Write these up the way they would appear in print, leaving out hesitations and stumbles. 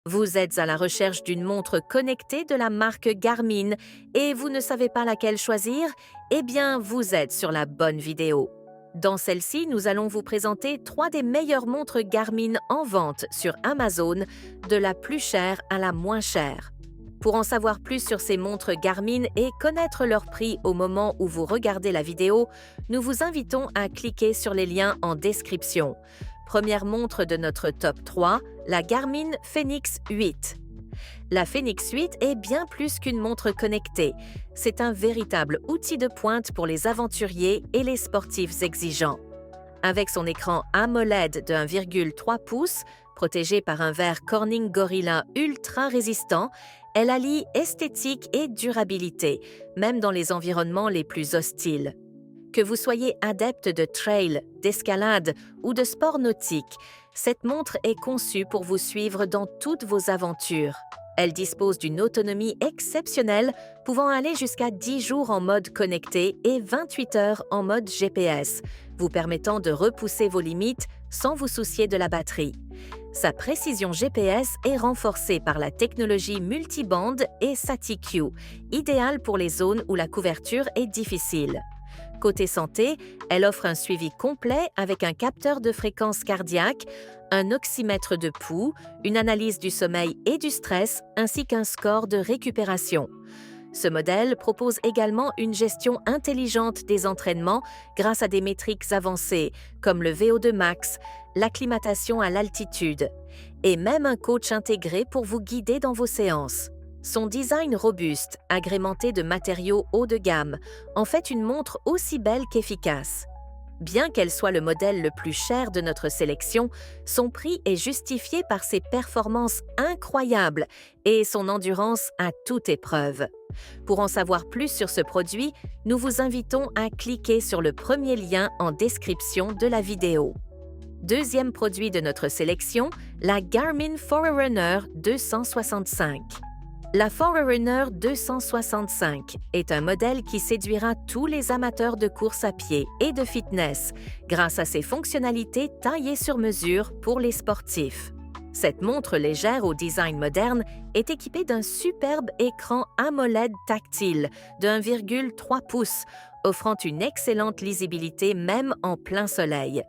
Vous êtes à la recherche d'une montre connectée de la marque Garmin et vous ne savez pas laquelle choisir? Eh bien, vous êtes sur la bonne vidéo. Dans celle-ci, nous allons vous présenter 3 des meilleures montres Garmin en vente sur Amazon, de la plus chère à la moins chère. Pour en savoir plus sur ces montres Garmin et connaître leur prix au moment où vous regardez la vidéo, nous vous invitons à cliquer sur les liens en description. Première montre de notre top 3, la Garmin Fenix 8. La Fenix 8 est bien plus qu'une montre connectée. C'est un véritable outil de pointe pour les aventuriers et les sportifs exigeants. Avec son écran AMOLED de 1,3 pouces, protégé par un verre Corning Gorilla ultra résistant, elle allie esthétique et durabilité, même dans les environnements les plus hostiles. Que vous soyez adepte de trail, d'escalade ou de sport nautique, cette montre est conçue pour vous suivre dans toutes vos aventures. Elle dispose d'une autonomie exceptionnelle, pouvant aller jusqu'à 10 jours en mode connecté et 28 heures en mode GPS, vous permettant de repousser vos limites sans vous soucier de la batterie. Sa précision GPS est renforcée par la technologie multibande et SATiQ, idéale pour les zones où la couverture est difficile. Côté santé, elle offre un suivi complet avec un capteur de fréquence cardiaque, un oxymètre de pouls, une analyse du sommeil et du stress, ainsi qu'un score de récupération. Ce modèle propose également une gestion intelligente des entraînements grâce à des métriques avancées, comme le VO2 max, l'acclimatation à l'altitude, et même un coach intégré pour vous guider dans vos séances. Son design robuste, agrémenté de matériaux haut de gamme, en fait une montre aussi belle qu'efficace. Bien qu'elle soit le modèle le plus cher de notre sélection, son prix est justifié par ses performances incroyables et son endurance à toute épreuve. Pour en savoir plus sur ce produit, nous vous invitons à cliquer sur le premier lien en description de la vidéo. Deuxième produit de notre sélection, la Garmin Forerunner 265. La Forerunner 265 est un modèle qui séduira tous les amateurs de course à pied et de fitness grâce à ses fonctionnalités taillées sur mesure pour les sportifs. Cette montre légère au design moderne est équipée d'un superbe écran AMOLED tactile de 1,3 pouces, offrant une excellente lisibilité même en plein soleil.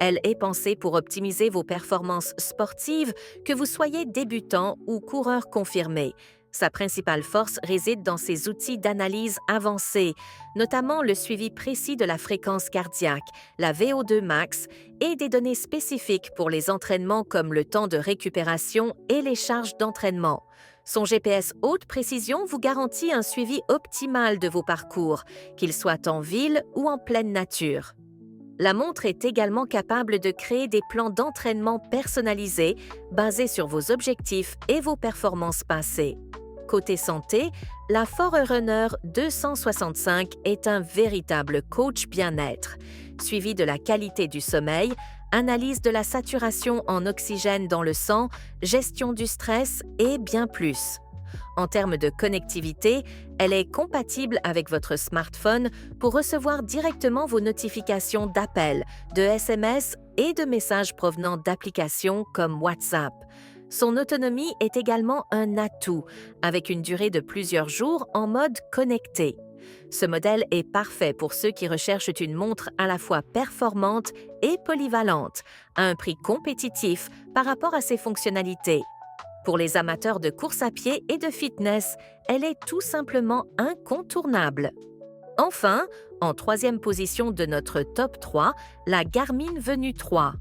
Elle est pensée pour optimiser vos performances sportives, que vous soyez débutant ou coureur confirmé. Sa principale force réside dans ses outils d'analyse avancés, notamment le suivi précis de la fréquence cardiaque, la VO2 max et des données spécifiques pour les entraînements comme le temps de récupération et les charges d'entraînement. Son GPS haute précision vous garantit un suivi optimal de vos parcours, qu'ils soient en ville ou en pleine nature. La montre est également capable de créer des plans d'entraînement personnalisés basés sur vos objectifs et vos performances passées. Côté santé, la Forerunner 265 est un véritable coach bien-être, suivi de la qualité du sommeil, analyse de la saturation en oxygène dans le sang, gestion du stress et bien plus. En termes de connectivité, elle est compatible avec votre smartphone pour recevoir directement vos notifications d'appels, de SMS et de messages provenant d'applications comme WhatsApp. Son autonomie est également un atout, avec une durée de plusieurs jours en mode connecté. Ce modèle est parfait pour ceux qui recherchent une montre à la fois performante et polyvalente, à un prix compétitif par rapport à ses fonctionnalités. Pour les amateurs de course à pied et de fitness, elle est tout simplement incontournable. Enfin, en troisième position de notre top 3, la Garmin Venu 3.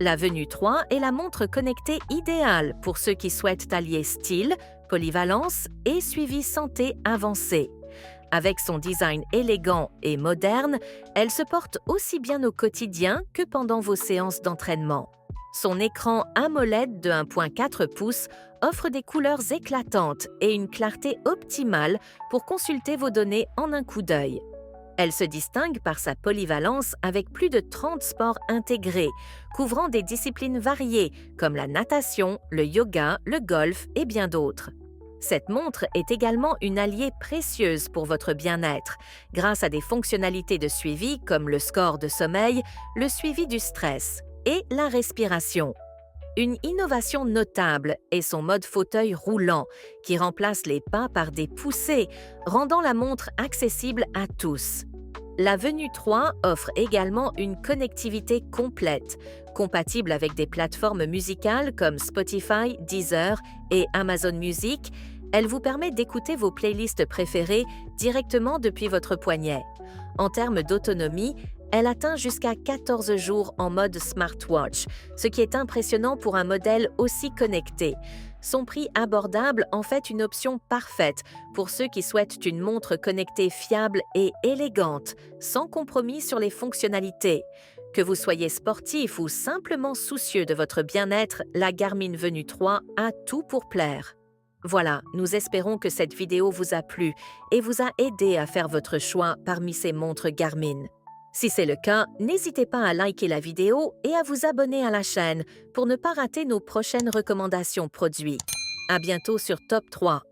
La Venu 3 est la montre connectée idéale pour ceux qui souhaitent allier style, polyvalence et suivi santé avancé. Avec son design élégant et moderne, elle se porte aussi bien au quotidien que pendant vos séances d'entraînement. Son écran AMOLED de 1,4 pouces offre des couleurs éclatantes et une clarté optimale pour consulter vos données en un coup d'œil. Elle se distingue par sa polyvalence avec plus de 30 sports intégrés, couvrant des disciplines variées comme la natation, le yoga, le golf et bien d'autres. Cette montre est également une alliée précieuse pour votre bien-être, grâce à des fonctionnalités de suivi comme le score de sommeil, le suivi du stress et la respiration. Une innovation notable est son mode fauteuil roulant, qui remplace les pas par des poussées, rendant la montre accessible à tous. La Venue 3 offre également une connectivité complète, compatible avec des plateformes musicales comme Spotify, Deezer et Amazon Music. Elle vous permet d'écouter vos playlists préférées directement depuis votre poignet. En termes d'autonomie, elle atteint jusqu'à 14 jours en mode smartwatch, ce qui est impressionnant pour un modèle aussi connecté. Son prix abordable en fait une option parfaite pour ceux qui souhaitent une montre connectée fiable et élégante, sans compromis sur les fonctionnalités. Que vous soyez sportif ou simplement soucieux de votre bien-être, la Garmin Venue 3 a tout pour plaire. Voilà, nous espérons que cette vidéo vous a plu et vous a aidé à faire votre choix parmi ces montres Garmin. Si c'est le cas, n'hésitez pas à liker la vidéo et à vous abonner à la chaîne pour ne pas rater nos prochaines recommandations produits. À bientôt sur Top 3.